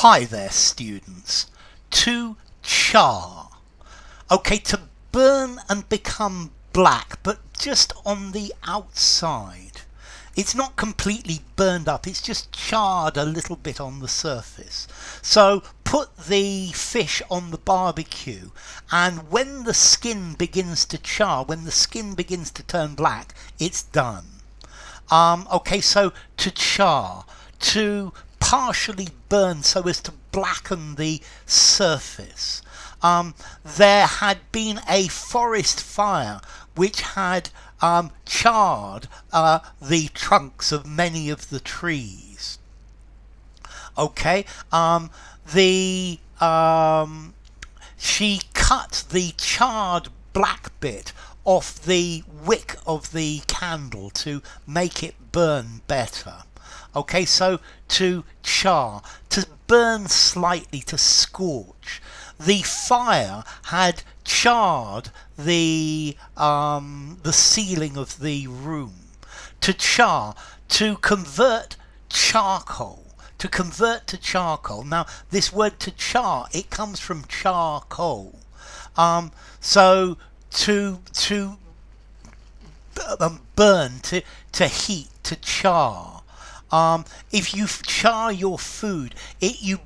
Hi there, students. To char. Okay, to burn and become black, but just on the outside. It's not completely burned up, it's just charred a little bit on the surface. So put the fish on the barbecue, and when the skin begins to char, when the skin begins to turn black, it's done. Okay, so to char, to partially burn so as to blacken the surface. There had been a forest fire which had charred the trunks of many of the trees. Okay, she cut the charred black bit off the wick of the candle to make it burn better. Okay, so to char, to burn slightly, to scorch. The fire had charred the ceiling of the room. To char, to convert charcoal. To convert to charcoal. Now, this word to char, it comes from charcoal. So to burn, to heat, to char. If you char your food, you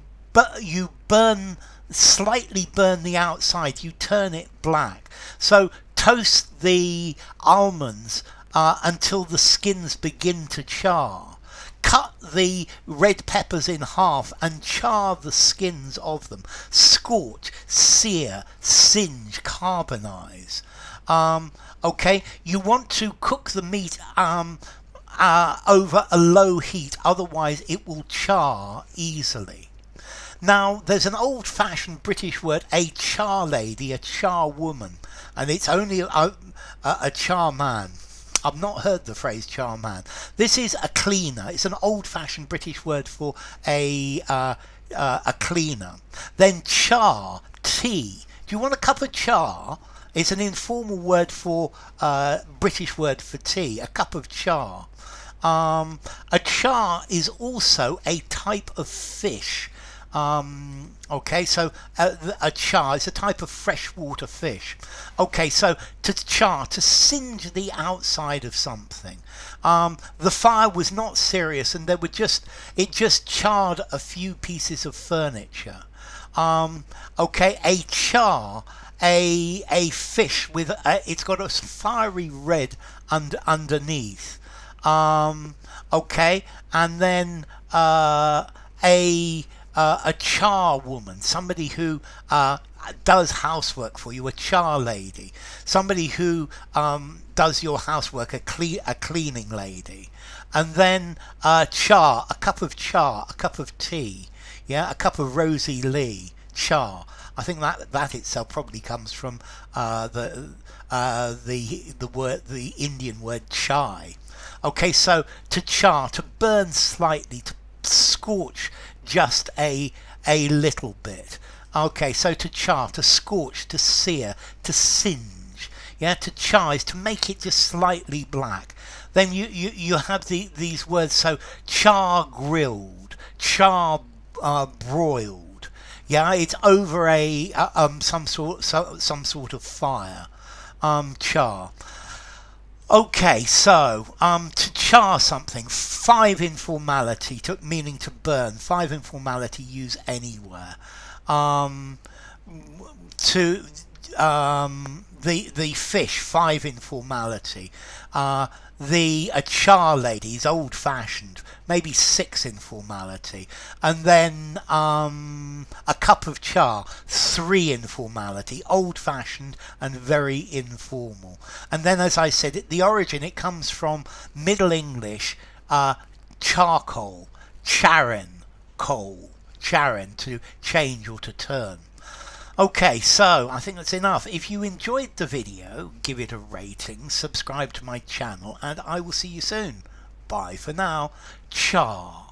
slightly burn the outside, you turn it black. So toast the almonds until the skins begin to char. Cut the red peppers in half and char the skins of them. Scorch, sear, singe, carbonize. Okay, you want to cook the meat over a low heat, otherwise it will char easily. Now, there's an old-fashioned British word, a char lady, a char woman, and it's only a char man. I've not heard the phrase char man. This is a cleaner. It's an old-fashioned British word for a cleaner. Then char, tea. Do you want a cup of char? It's an informal word for British word for tea, a cup of char. A char is also a type of fish. Okay, so a char is a type of freshwater fish. Okay, so to char, to singe the outside of something. The fire was not serious, and it just charred a few pieces of furniture. Okay, a char, a fish with it's got a fiery red underneath. Okay, and then a char woman, somebody who does housework for you, a char lady, somebody who does your housework, a cleaning lady. And then char, a cup of tea, yeah, a cup of Rosie Lee, char. I think that itself probably comes from the Indian word chai. Okay, so to char, to burn slightly, to scorch just a little bit. Okay, so to char, to scorch, to sear, to singe. Yeah, to char is to make it just slightly black. Then you have these words, so char grilled, char broiled. Yeah, it's over some sort of fire. Char. Okay, so to char something, 5 informality, meaning to burn. 5 informality, use anywhere. To the fish, 5 informality. A char lady is old-fashioned, maybe 6 informality. And then a cup of char, 3 informality, old-fashioned and very informal. And then, as I said, the origin, it comes from Middle English, charcoal, charring, coal, charring, to change or to turn. Okay, so I think that's enough. If you enjoyed the video, give it a rating, subscribe to my channel, and I will see you soon. Bye for now. Char.